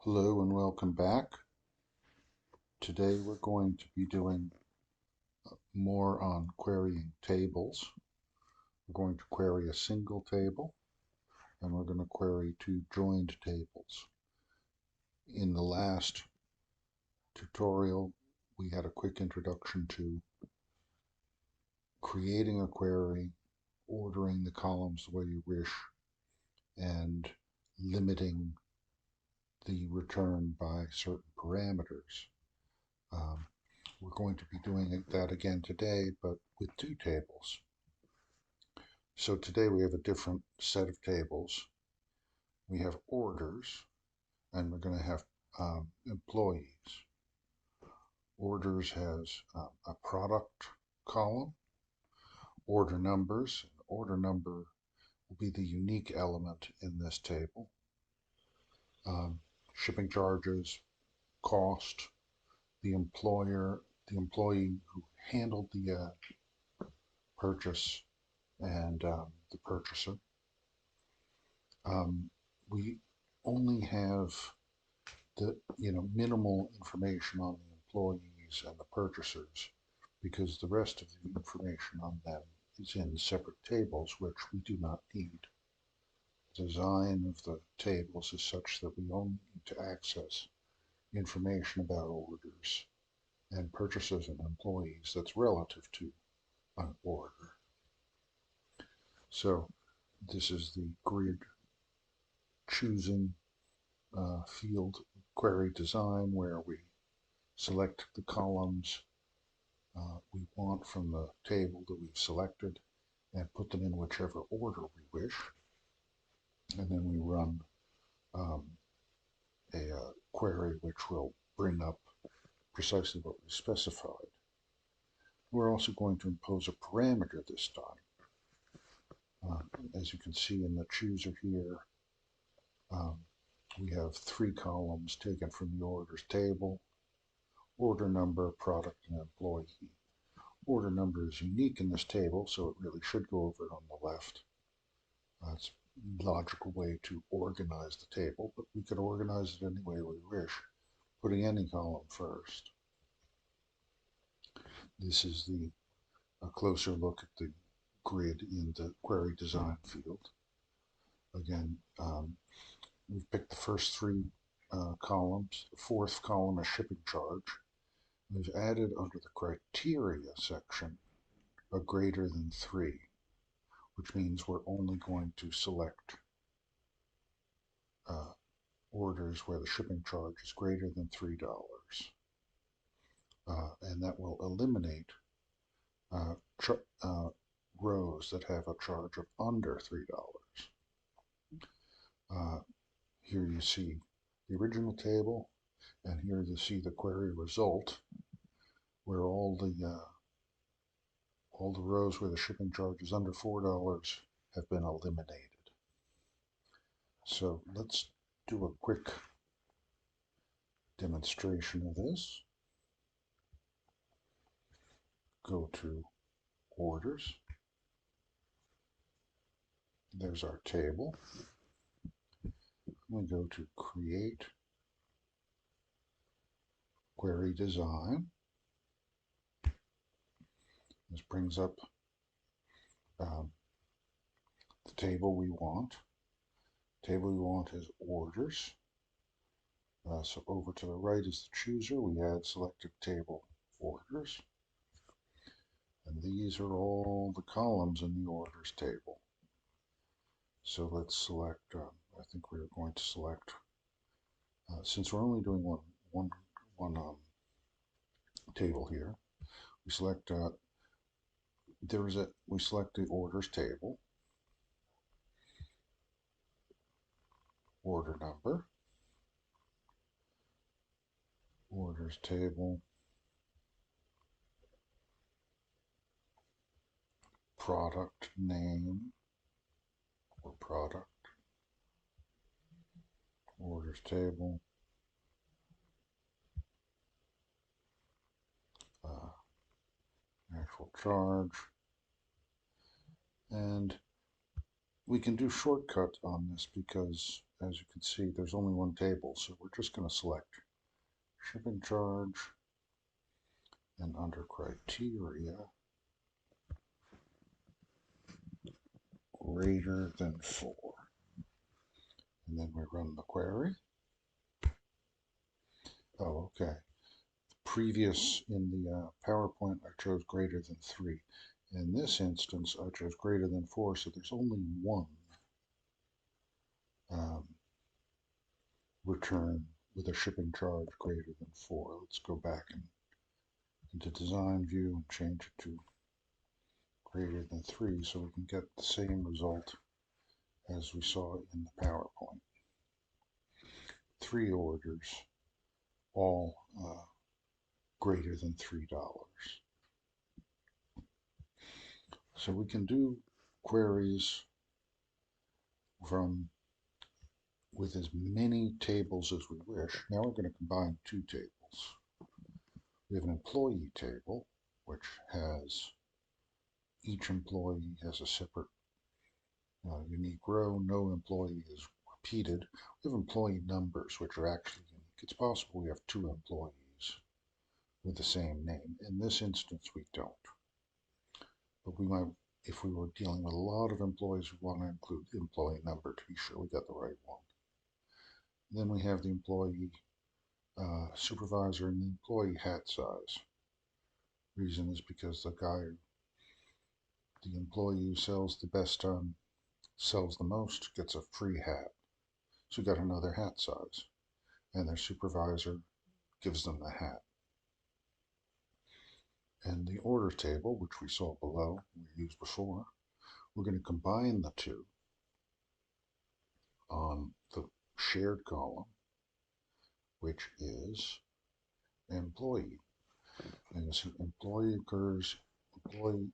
Hello and welcome back. Today we're going to be doing more on querying tables. We're going to query a single table and we're going to query two joined tables. In the last tutorial, we had a quick introduction to creating a query, ordering the columns the way you wish, and limiting the return by certain parameters. We're going to be doing that again today, but with two tables. So today we have a different set of tables. We have orders, and we're going to have employees. Orders has a product column, order numbers. Order number will be the unique element in this table. Shipping charges, cost, the employee who handled the purchase, and the purchaser. We only have the minimal information on the employees and the purchasers because the rest of the information on them is in separate tables, which we do not need. The design of the tables is such that we only need to access information about orders and purchases and employees that's relative to an order. So this is the grid choosing field query design where we select the columns we want from the table that we've selected and put them in whichever order we wish. And then we run a query which will bring up precisely what we specified. We're also going to impose a parameter this time. As you can see in the chooser here, we have three columns taken from the orders table: order number, product, and employee. Order number is unique in this table, so it really should go over on the left. It's a logical way to organize the table, but we could organize it any way we wish, putting any column first. This is a closer look at the grid in the query design field. Again, we've picked the first three columns. The fourth column is shipping charge. We've added under the criteria section a greater than 3, which means we're only going to select orders where the shipping charge is greater than $3. And that will eliminate rows that have a charge of under $3. Here you see the original table, and here you see the query result, where all the rows where the shipping charge is under $4 have been eliminated. So let's do a quick demonstration of this. Go to orders. There's our table. We go to create query design. This brings up the table we want. The table we want is orders. So over to the right is the chooser. We add selected table orders. And these are all the columns in the orders table. So let's select, I think we're going to select, since we're only doing one table here, we select, we select the orders table, order number, orders table, product name or product, orders table, actual charge, and we can do shortcut on this because as you can see, there's only one table, so we're just going to select shipping charge, and under criteria, greater than 4. And then we run the query. Oh, okay. Previous in the PowerPoint, I chose greater than 3. In this instance, I chose greater than 4, so there's only one return with a shipping charge greater than 4. Let's go back into design view and change it to greater than 3 so we can get the same result as we saw in the PowerPoint. 3 orders, all greater than $3. So we can do queries with as many tables as we wish. Now we're going to combine 2 tables. We have an employee table, which has each employee has a separate unique row. No employee is repeated. We have employee numbers, which are actually unique. It's possible we have 2 employees with the same name. In this instance, we don't. But we might, if we were dealing with a lot of employees, we want to include the employee number to be sure we got the right one. Then we have the employee supervisor and the employee hat size. Reason is because the employee who sells the best sells the most gets a free hat. So we got another hat size. And their supervisor gives them the hat. And the order table, which we saw below, we used before, we're going to combine the two on the shared column, which is employee. And you see employee occurs,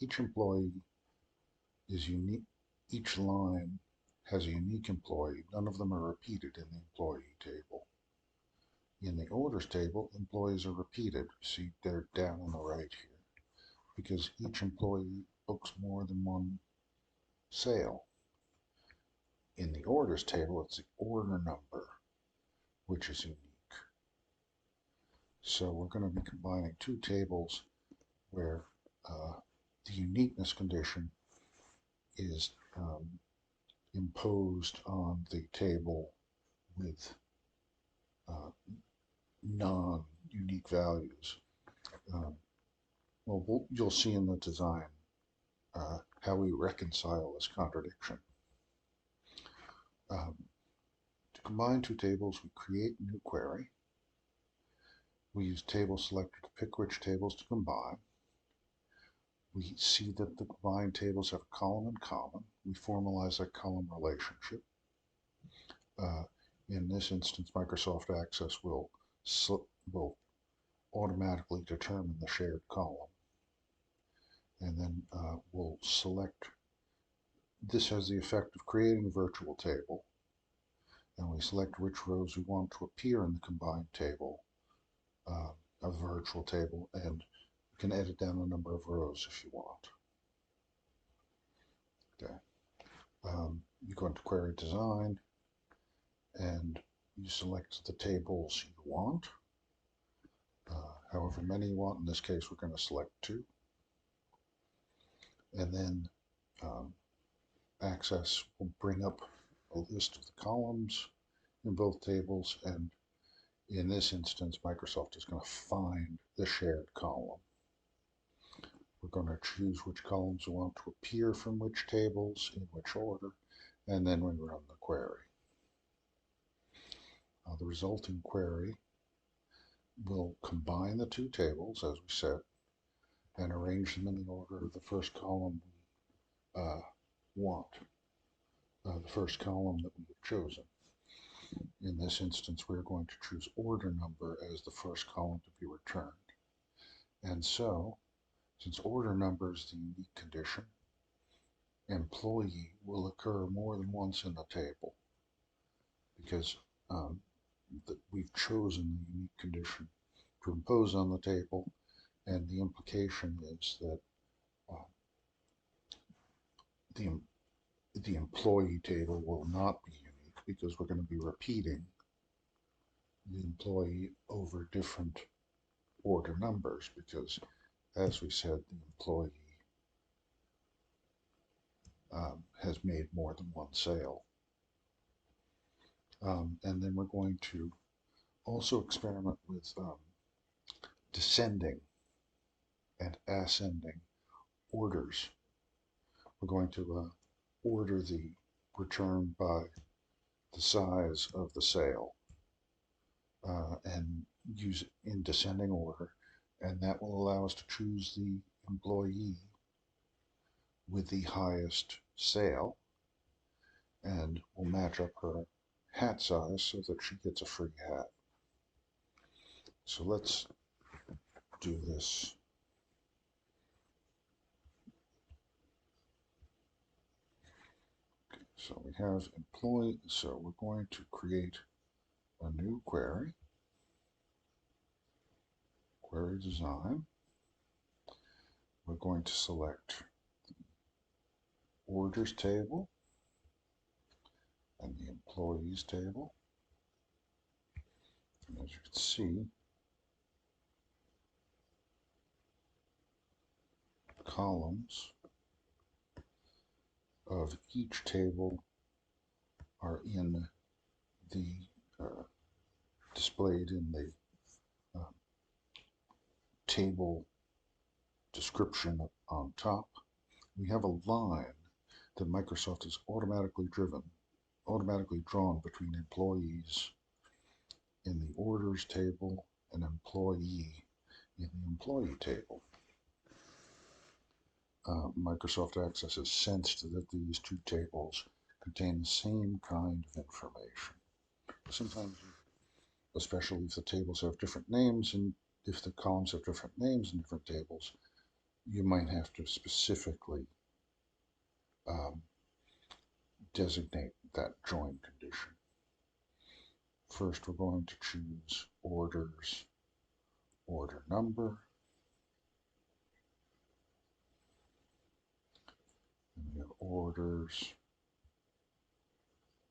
each employee is unique, each line has a unique employee. None of them are repeated in the employee table. In the orders table, employees are repeated. See, they're down on the right here because each employee books more than one sale. In the orders table, it's the order number, which is unique. So we're going to be combining 2 tables where the uniqueness condition is imposed on the table with non-unique values. Well, you'll see in the design how we reconcile this contradiction. To combine 2 tables, we create a new query. We use table selector to pick which tables to combine. We see that the combined tables have a column in common. We formalize that column relationship. In this instance, Microsoft Access will automatically determine the shared column. And then we'll select, this has the effect of creating a virtual table. And we select which rows we want to appear in the combined table, a virtual table, and you can edit down the number of rows if you want. Okay. You go into Query Design, and you select the tables you want, however many you want. In this case, we're going to select 2. And then Access will bring up a list of the columns in both tables, and in this instance, Microsoft is going to find the shared column. We're going to choose which columns we want to appear from which tables, in which order, and then we run the query. The resulting query will combine the 2 tables, as we said, and arrange them in the order of the first column we want, the first column that we have chosen. In this instance, we're going to choose order number as the first column to be returned. And so, since order number is the unique condition, employee will occur more than once in the table because we've chosen the unique condition to impose on the table, and the implication is that the employee table will not be unique because we're going to be repeating the employee over different order numbers because, as we said, the employee has made more than one sale. And then we're going to also experiment with descending and ascending orders. We're going to order the return by the size of the sale and use it in descending order, and that will allow us to choose the employee with the highest sale, and we'll match up her hat size so that she gets a free hat. So let's do this. Okay, so we have employee, so we're going to create a new query, query design. We're going to select the orders table and the employees table. And as you can see, columns of each table are in the displayed in the table description on top. We have a line that Microsoft has automatically drawn between employees in the orders table and employee in the employee table. Microsoft Access has sensed that these two tables contain the same kind of information. Sometimes, especially if the tables have different names and if the columns have different names in different tables, you might have to specifically designate that join condition. First, we're going to choose orders, order number, and we have orders,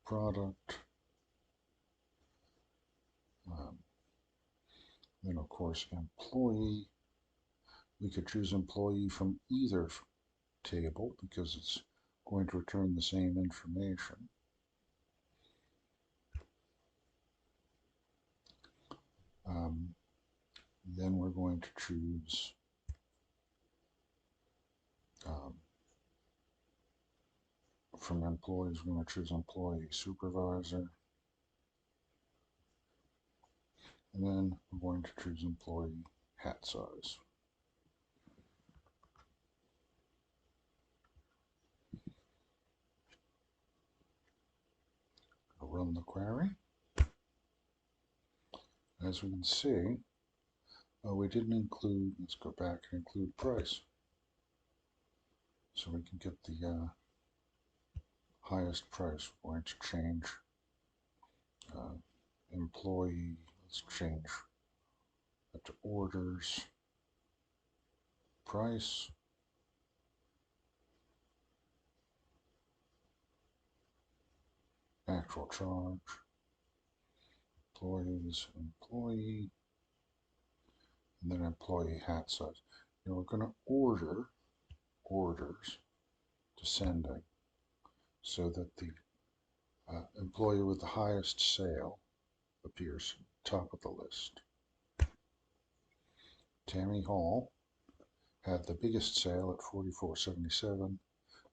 product, then of course employee. We could choose employee from either table because it's going to return the same information. Then we're going to choose from employees, we're going to choose employee supervisor. And then we're going to choose employee hat size. I'll run the query. As we can see, we didn't include, let's go back and include price. So we can get the highest price. We're going to change employee, let's change that to orders, price, actual charge, employees, employee, and then employee hat size. And we're going to order orders descending so that the employee with the highest sale appears top of the list. Tammy Hall had the biggest sale at $44.77,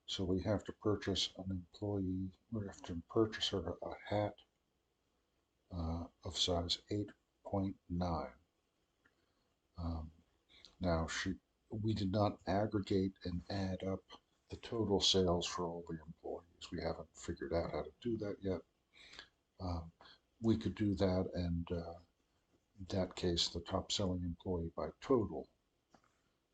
so we have to purchase an employee, we have to purchase her a hat of size 8.9. Now we did not aggregate and add up the total sales for all the employees. We haven't figured out how to do that yet. We could do that, and in that case, the top selling employee by total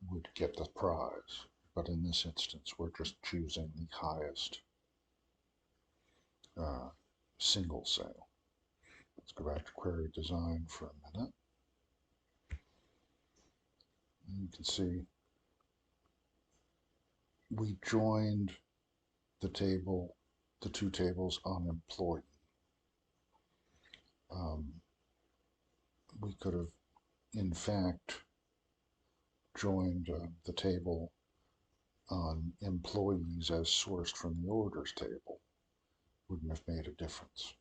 would get the prize. But in this instance, we're just choosing the highest single sale. Let's go back to query design for a minute. And you can see we joined the two tables on employee. We could have, in fact, joined the table on employees as sourced from the orders table. Wouldn't have made a difference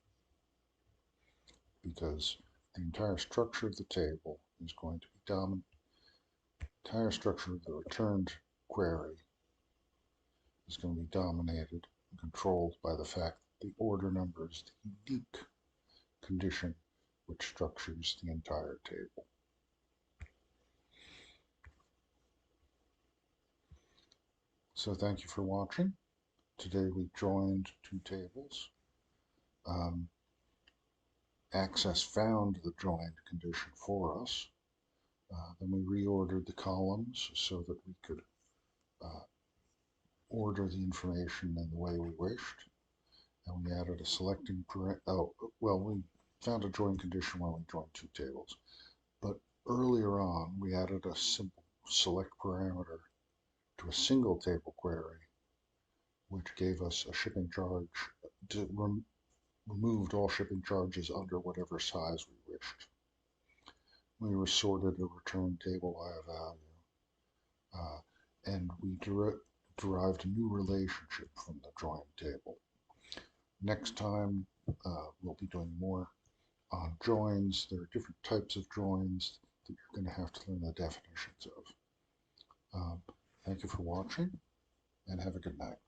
because the entire structure of the table is going to be dominant. The entire structure of the returned query is going to be dominated and controlled by the fact that the order number is the unique condition which structures the entire table. So thank you for watching. Today we joined two tables. Access found the joined condition for us. Then we reordered the columns so that we could order the information in the way we wished. And we added a selecting we found a join condition when we joined two tables. But earlier on, we added a simple select parameter to a single table query, which gave us a shipping charge, removed all shipping charges under whatever size we wished. We resorted a return table by a value, and we derived a new relationship from the join table. Next time, we'll be doing more on joins. There are different types of joins that you're going to have to learn the definitions of. Thank you for watching, and have a good night.